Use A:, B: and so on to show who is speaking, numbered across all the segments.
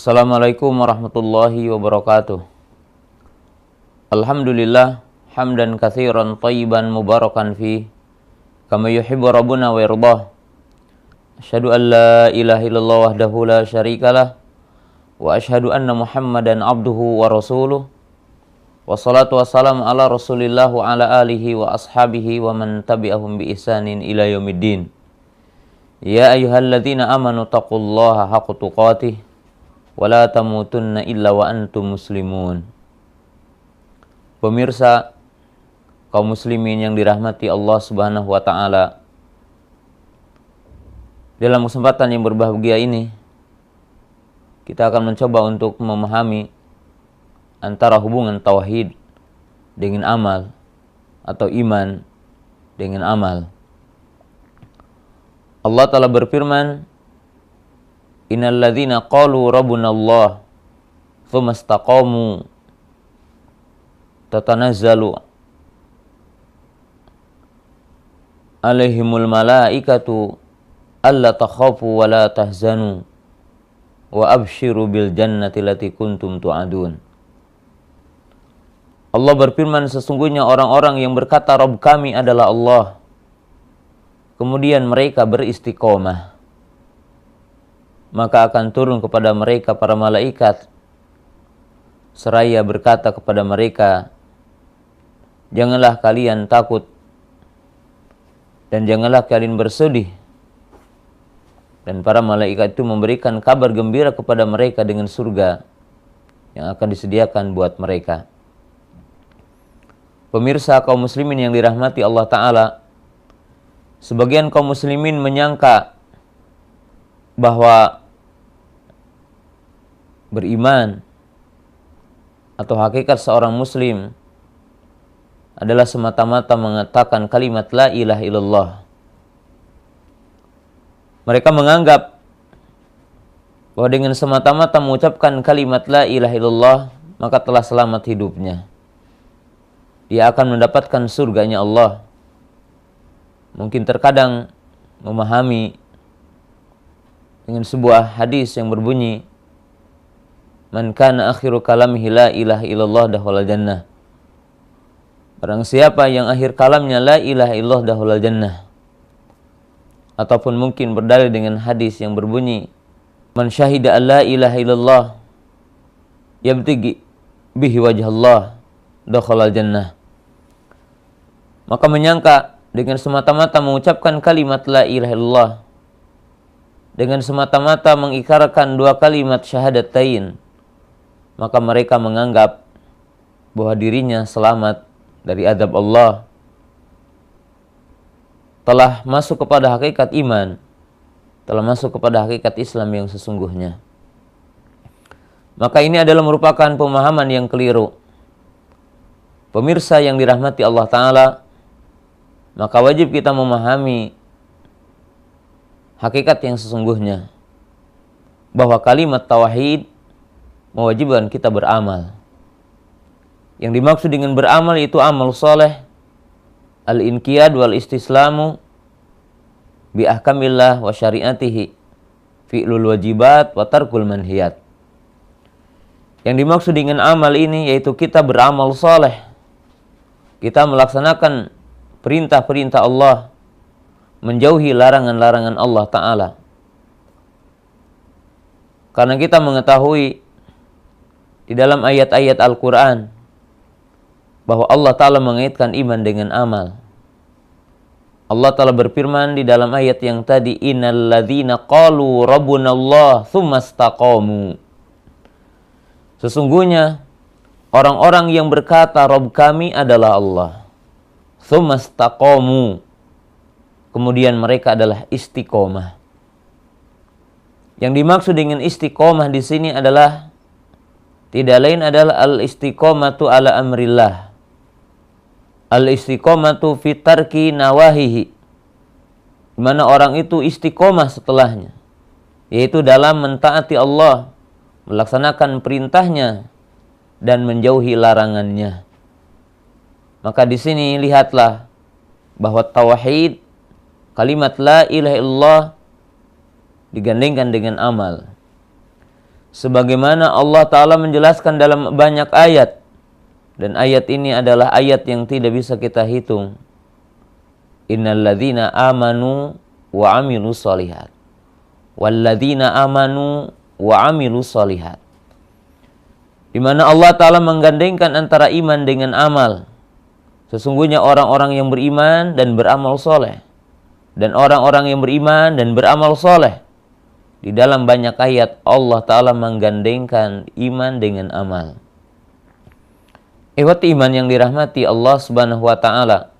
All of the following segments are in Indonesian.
A: Assalamualaikum warahmatullahi wabarakatuh. Alhamdulillah hamdan katsiran thayyiban mubarakan fi kama yuhibbu rabbuna wa yardah. Asyhadu an la ilaha illallah wahdahu la syarikalah wa asyhadu anna Muhammadan abduhu wa rasuluh. Wassalatu wassalamu ala Rasulillah wa ala alihi wa ashabihi wa man tabi'ahum bi ihsanin ila yaumiddin. Ya ayyuhalladzina amanu taqullaha haqqa tuqatih wa la tamutunna illa wa antum muslimun. Pemirsa kaum muslimin yang dirahmati Allah Subhanahu wa taala, dalam kesempatan yang berbahagia ini kita akan mencoba untuk memahami antara hubungan tauhid dengan amal atau iman dengan amal. Allah Ta'ala berfirman, Innal ladzina qalu rabbuna Allah tsumma istaqamu tatanazzalu alaihimul malaikatu alla takhafu wa la tahzanu wa abshiru bil jannati allati kuntum tu'adun. Allah berfirman, sesungguhnya orang-orang yang berkata Rabb kami adalah Allah, kemudian mereka beristiqomah, maka akan turun kepada mereka para malaikat seraya berkata kepada mereka, janganlah kalian takut dan janganlah kalian bersedih. Dan para malaikat itu memberikan kabar gembira kepada mereka dengan surga yang akan disediakan buat mereka. Pemirsa kaum muslimin yang dirahmati Allah Ta'ala, sebagian kaum muslimin menyangka bahwa beriman atau hakikat seorang muslim adalah semata-mata mengatakan kalimat la ilaha illallah. Mereka menganggap bahwa dengan semata-mata mengucapkan kalimat la ilaha illallah maka telah selamat hidupnya. Dia akan mendapatkan surganya Allah. Mungkin terkadang memahami dengan sebuah hadis yang berbunyi, Man kana akhiru kalamihi la ilaha illallah dakhala jannah. Barang siapa yang akhir kalamnya la ilaha illallah dakhala jannah. Ataupun mungkin berdalil dengan hadis yang berbunyi, Man syahida an la ilaha illallah yabtaghi bihi wajhallah dakhala jannah. Maka menyangka dengan semata-mata mengucapkan kalimat la ilaha illallah, dengan semata-mata mengikrarkan dua kalimat syahadatain, maka mereka menganggap bahwa dirinya selamat dari azab Allah, telah masuk kepada hakikat iman, telah masuk kepada hakikat Islam yang sesungguhnya. Maka ini adalah merupakan pemahaman yang keliru. Pemirsa yang dirahmati Allah Ta'ala, maka wajib kita memahami hakikat yang sesungguhnya, bahwa kalimat tauhid mewajibkan kita beramal. Yang dimaksud dengan beramal itu amal soleh, al-inqiyad wal istislamu bi ahkamillah wa syariatihi, fi'lul wajibat wa tarkul manhiyat. Yang dimaksud dengan amal ini yaitu kita beramal soleh, kita melaksanakan perintah-perintah Allah, menjauhi larangan-larangan Allah Ta'ala. Karena kita mengetahui di dalam ayat-ayat Al-Quran bahwa Allah Ta'ala mengaitkan iman dengan amal. Allah Ta'ala berfirman di dalam ayat yang tadi, Innal ladzina qalu rabbunallah tsumma istaqamu. Sesungguhnya orang-orang yang berkata Rabb kami adalah Allah, tsumma istaqamu, kemudian mereka adalah istiqomah. Yang dimaksud dengan istiqomah di sini adalah tidak lain adalah al-istiqomatu ala amrillah, al-istiqomatu fi tarki nawahihi, di mana orang itu istiqomah setelahnya, yaitu dalam mentaati Allah, melaksanakan perintahnya dan menjauhi larangannya. Maka di sini lihatlah bahwa tauhid, kalimat la ilaha illallah digandengkan dengan amal. sebagaimana Allah Ta'ala menjelaskan dalam banyak ayat, dan ayat ini adalah ayat yang tidak bisa kita hitung. Innalladzina amanu wa amilus solihat walladzina amanu wa amilus solihat, di mana Allah Ta'ala menggandengkan antara iman dengan amal. Sesungguhnya orang-orang yang beriman dan beramal soleh, dan orang-orang yang beriman dan beramal soleh. Di dalam banyak ayat Allah Ta'ala menggandengkan iman dengan amal. Ikhwati iman yang dirahmati Allah Subhanahu wa Ta'ala,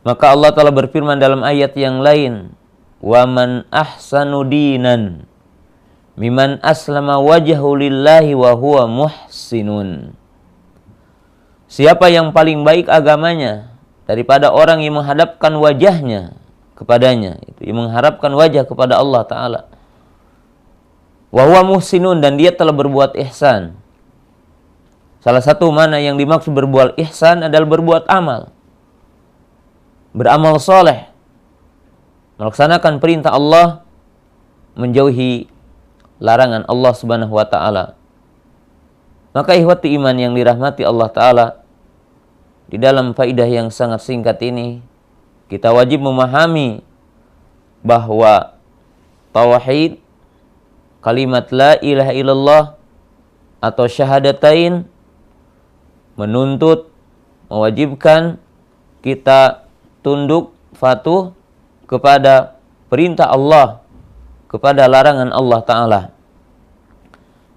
A: maka Allah Ta'ala berfirman dalam ayat yang lain, "Wa man ahsanu dinan miman aslama wajhahu lillahi wa huwa muhsinun." Siapa yang paling baik agamanya daripada orang yang menghadapkan wajahnya kepadanya, itu yang mengharapkan wajah kepada Allah Ta'ala. Wa huwa muhsinun, dan dia telah berbuat ihsan. Salah satu mana yang dimaksud berbuat ihsan adalah berbuat amal, beramal soleh, melaksanakan perintah Allah, menjauhi larangan Allah Subhanahu wa Ta'ala. Maka ikhwati iman yang dirahmati Allah Ta'ala, di dalam faidah yang sangat singkat ini, kita wajib memahami bahwa tauhid, kalimat la ilaha illallah atau syahadatain, menuntut, mewajibkan kita tunduk patuh kepada perintah Allah, kepada larangan Allah Ta'ala.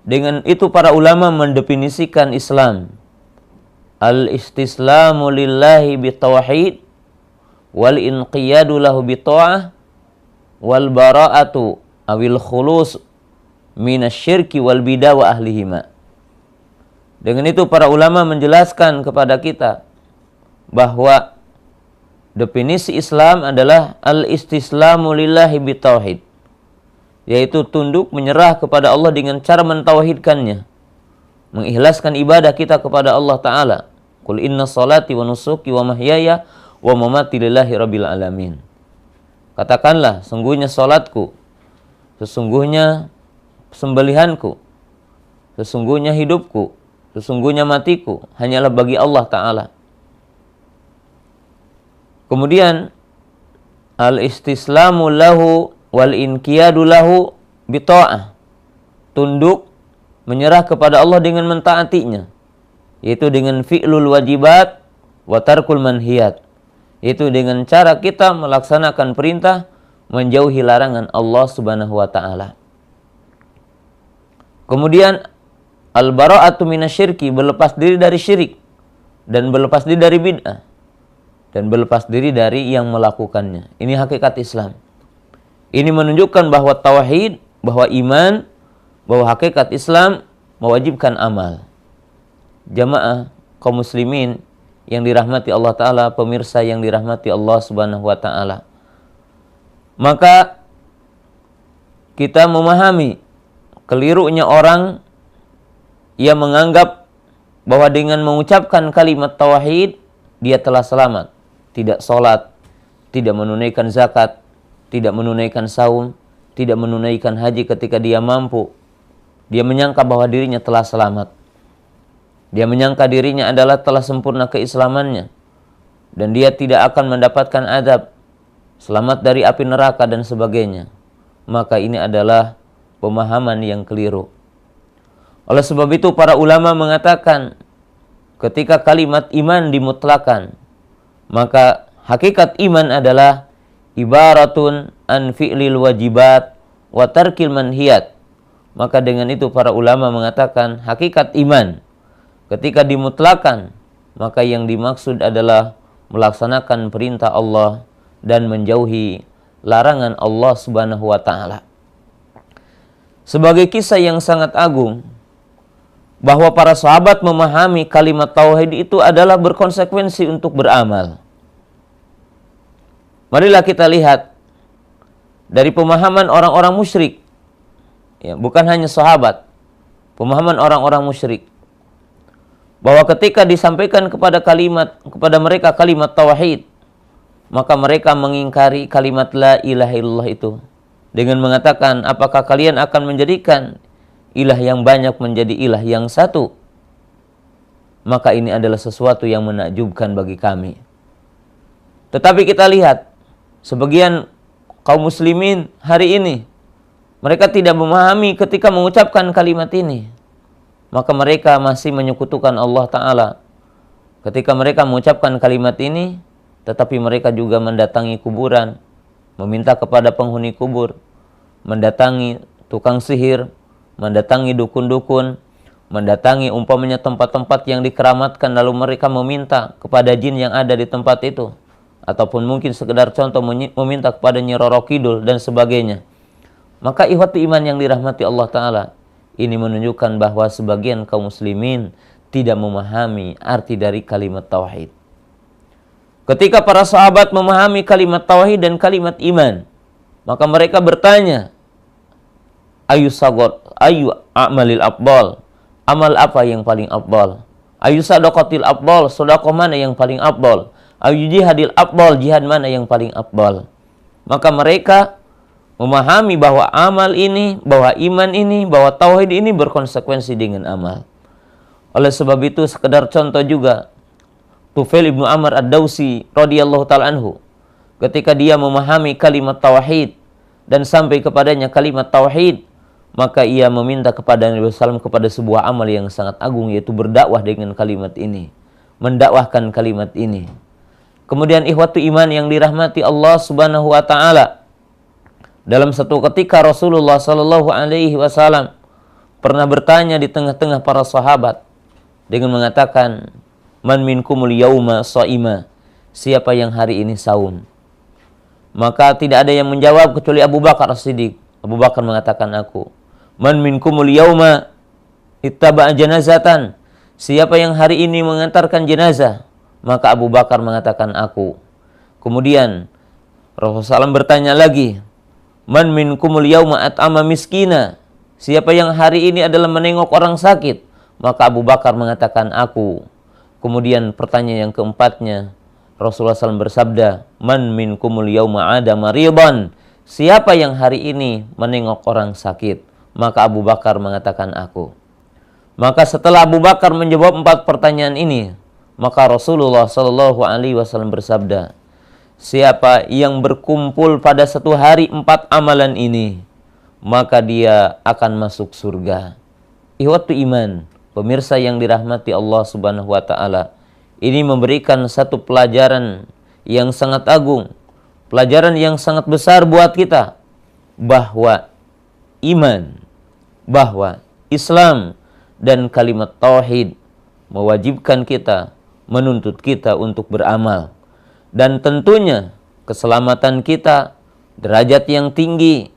A: Dengan itu para ulama mendefinisikan Islam: al-istislamu lillahi bitauhid, wal inqiyadu lahu bita'ah, wal bara'atu awil khulus minasyirki wal bidah wa ahlihima. Dengan itu para ulama menjelaskan kepada kita bahwa definisi Islam adalah al-istislamu lillahi bitauhid, yaitu tunduk menyerah kepada Allah dengan cara mentauhidkannya, mengikhlaskan ibadah kita kepada Allah Ta'ala. Qul inna salati wa nusuki wa mahyaya wa mamati lillahi rabbil alamin. Katakanlah, sungguhnya salatku, sesungguhnya sembelihanku, sesungguhnya hidupku, sesungguhnya matiku hanyalah bagi Allah Ta'ala. Kemudian al-istislamu lahu wal inqiyadu lahu bita'ah, tunduk menyerah kepada Allah dengan mentaatinya, yaitu dengan fi'lul wajibat wa tarkul manhiyat, yaitu dengan cara kita melaksanakan perintah, menjauhi larangan Allah Subhanahu wa Ta'ala. Kemudian al-bara'atu minasyirki, berlepas diri dari syirik, dan berlepas diri dari bid'ah, dan berlepas diri dari yang melakukannya. Ini hakikat Islam. Ini menunjukkan bahwa tauhid, bahwa iman, bahwa hakikat Islam mewajibkan amal. Jamaah kaum muslimin yang dirahmati Allah Ta'ala, pemirsa yang dirahmati Allah Subhanahu wa Ta'ala, maka kita memahami kelirunya orang yang menganggap bahwa dengan mengucapkan kalimat tauhid dia telah selamat, tidak sholat, tidak menunaikan zakat, tidak menunaikan saum, tidak menunaikan haji ketika dia mampu. Dia menyangka bahwa dirinya telah selamat. Dia menyangka dirinya adalah telah sempurna keislamannya, dan dia tidak akan mendapatkan azab, selamat dari api neraka dan sebagainya. Maka ini adalah pemahaman yang keliru. Oleh sebab itu para ulama mengatakan, ketika kalimat iman dimutlakan, maka hakikat iman adalah ibaratun an fi'lil wajibat wa tarkil manhiyat. Maka dengan itu para ulama mengatakan hakikat iman ketika dimutlakan, maka yang dimaksud adalah melaksanakan perintah Allah dan menjauhi larangan Allah Subhanahu wa Ta'ala. Sebagai kisah yang sangat agung, bahwa para sahabat memahami kalimat tauhid itu adalah berkonsekuensi untuk beramal. Marilah kita lihat dari pemahaman orang-orang musyrik, ya, bukan hanya sahabat, pemahaman orang-orang musyrik, bahwa ketika disampaikan kepada mereka kalimat tauhid, maka mereka mengingkari kalimat la ilaha illallah itu dengan mengatakan, apakah kalian akan menjadikan ilah yang banyak menjadi ilah yang satu, maka ini adalah sesuatu yang menakjubkan bagi kami. Tetapi kita lihat, sebagian kaum muslimin hari ini, mereka tidak memahami ketika mengucapkan kalimat ini. Maka mereka masih menyekutukan Allah Ta'ala. Ketika mereka mengucapkan kalimat ini, tetapi mereka juga mendatangi kuburan, meminta kepada penghuni kubur, mendatangi tukang sihir, mendatangi dukun-dukun, mendatangi umpamanya tempat-tempat yang dikeramatkan, lalu mereka meminta kepada jin yang ada di tempat itu. Ataupun mungkin sekedar contoh meminta kepada Nyi Roro Kidul dan sebagainya. Maka ikhwati iman yang dirahmati Allah Ta'ala, ini menunjukkan bahwa sebagian kaum muslimin tidak memahami arti dari kalimat tauhid. Ketika para sahabat memahami kalimat tauhid dan kalimat iman, maka mereka bertanya, ayu a'malil afdal, amal apa yang paling afdal? Ayu sadaqatil afdal, sedekah mana yang paling afdal? Ayu jihadil afdal, jihad mana yang paling afdal? Maka mereka memahami bahwa amal ini, bahwa iman ini, bahwa tauhid ini berkonsekuensi dengan amal. Oleh sebab itu, sekedar contoh juga, Tufail ibnu Amr ad-Dawsi radhiyallahu ta'ala anhu, ketika dia memahami kalimat tauhid dan sampai kepadanya kalimat tauhid, maka ia meminta kepada Nabi SAW kepada sebuah amal yang sangat agung, yaitu berdakwah dengan kalimat ini, mendakwahkan kalimat ini. Kemudian ikhwatu iman yang dirahmati Allah Subhanahu wa Ta'ala, dalam satu ketika Rasulullah Sallallahu Alaihi Wasallam pernah bertanya di tengah-tengah para sahabat dengan mengatakan, man minkumul yauma shaima, siapa yang hari ini saum? Maka tidak ada yang menjawab kecuali Abu Bakar As-Siddiq. Abu Bakar mengatakan, aku. Man minkumul yauma ittaba'a janazatan, siapa yang hari ini mengantarkan jenazah? Maka Abu Bakar mengatakan, aku. Kemudian Rasulullah SAW bertanya lagi, man minkumul yauma at'ama miskina, siapa yang hari ini adalah menengok orang sakit? Maka Abu Bakar mengatakan, aku. Kemudian pertanyaan yang keempatnya, Rasulullah SAW bersabda, man minkumul yauma ada maridan, siapa yang hari ini menengok orang sakit? Maka Abu Bakar mengatakan, aku. Maka setelah Abu Bakar menjawab 4 pertanyaan ini, maka Rasulullah Sallallahu Alaihi Wasallam bersabda, siapa yang berkumpul pada satu hari 4 amalan ini, maka dia akan masuk surga. Ikhwatu iman, pemirsa yang dirahmati Allah Subhanahu wa Ta'ala, ini memberikan satu pelajaran yang sangat agung, pelajaran yang sangat besar buat kita, bahwa iman, bahwa Islam dan kalimat tauhid mewajibkan kita, menuntut kita untuk beramal. Dan tentunya keselamatan kita, derajat yang tinggi,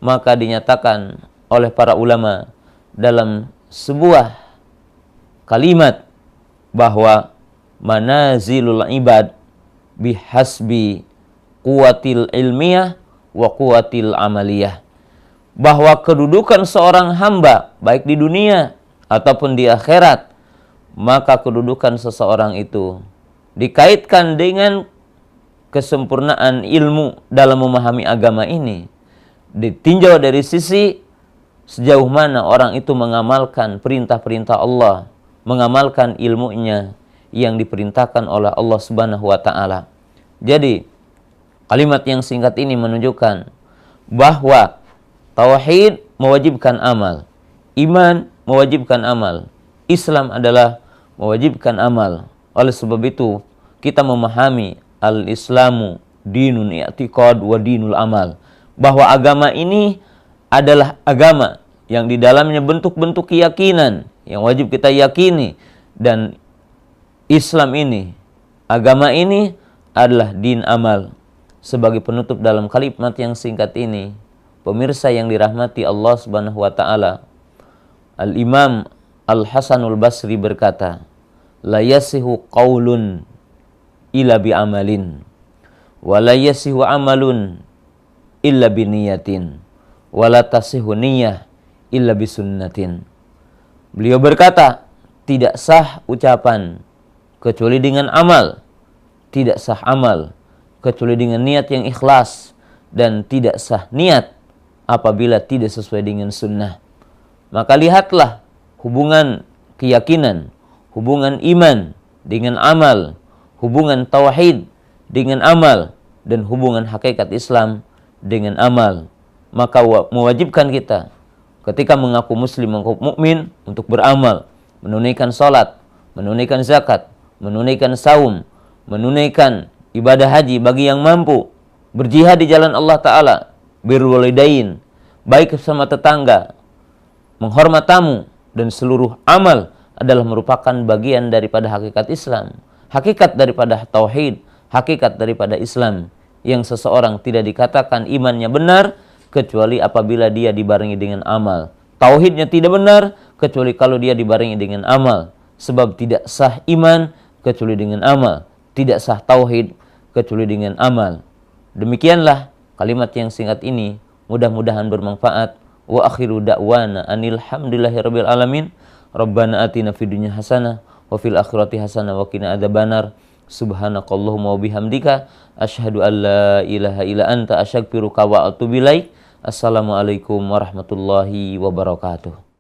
A: maka dinyatakan oleh para ulama dalam sebuah kalimat bahwa manazilul ibad bihasbi quwatil ilmiyah wa quwatil amaliyah, bahwa kedudukan seorang hamba baik di dunia ataupun di akhirat, maka kedudukan seseorang itu dikaitkan dengan kesempurnaan ilmu dalam memahami agama ini, ditinjau dari sisi sejauh mana orang itu mengamalkan perintah-perintah Allah, mengamalkan ilmunya yang diperintahkan oleh Allah Subhanahu wa Ta'ala. Jadi kalimat yang singkat ini menunjukkan bahwa tauhid mewajibkan amal, iman mewajibkan amal, Islam adalah mewajibkan amal. Oleh sebab itu kita memahami al-Islamu dinun i'tiqad wa dinul amal, bahwa agama ini adalah agama yang di dalamnya bentuk-bentuk keyakinan yang wajib kita yakini, dan Islam ini, agama ini adalah din amal. Sebagai penutup dalam kalimat yang singkat ini, pemirsa yang dirahmati Allah Subhanahu wa Ta'ala, Al-Imam Al-Hasanul Basri berkata, la yasihu qaulun illa bi amalin, wa la yasihu amalun illa bi niyatin, wa la tasihu niyah illa bi sunnatin. Beliau berkata, tidak sah ucapan kecuali dengan amal, tidak sah amal kecuali dengan niat yang ikhlas, dan tidak sah niat apabila tidak sesuai dengan sunnah. Maka lihatlah hubungan keyakinan, hubungan iman dengan amal, hubungan tauhid dengan amal, dan hubungan hakikat Islam dengan amal. Maka mewajibkan kita ketika mengaku muslim, mengaku mukmin, untuk beramal, menunaikan salat, menunaikan zakat, menunaikan saum, menunaikan ibadah haji bagi yang mampu, berjihad di jalan Allah Ta'ala, birrul walidain, baik sama tetangga, menghormat tamu, dan seluruh amal adalah merupakan bagian daripada hakikat Islam, hakikat daripada tauhid, hakikat daripada Islam, yang seseorang tidak dikatakan imannya benar kecuali apabila dia dibarengi dengan amal. Tauhidnya tidak benar kecuali kalau dia dibarengi dengan amal. Sebab tidak sah iman kecuali dengan amal, tidak sah tauhid kecuali dengan amal. Demikianlah kalimat yang singkat ini, mudah-mudahan bermanfaat. Wa akhiru da'wana anil hamdulillahirabbil alamin. Rabbana atina fid dunya hasanah wa fil akhirati hasanah wa qina adzabannar. Subhanakallahumma wa bihamdika asyhadu an la ilaha illa anta astaghfiruka wa atubu ilaik. Assalamualaikum warahmatullahi wabarakatuh.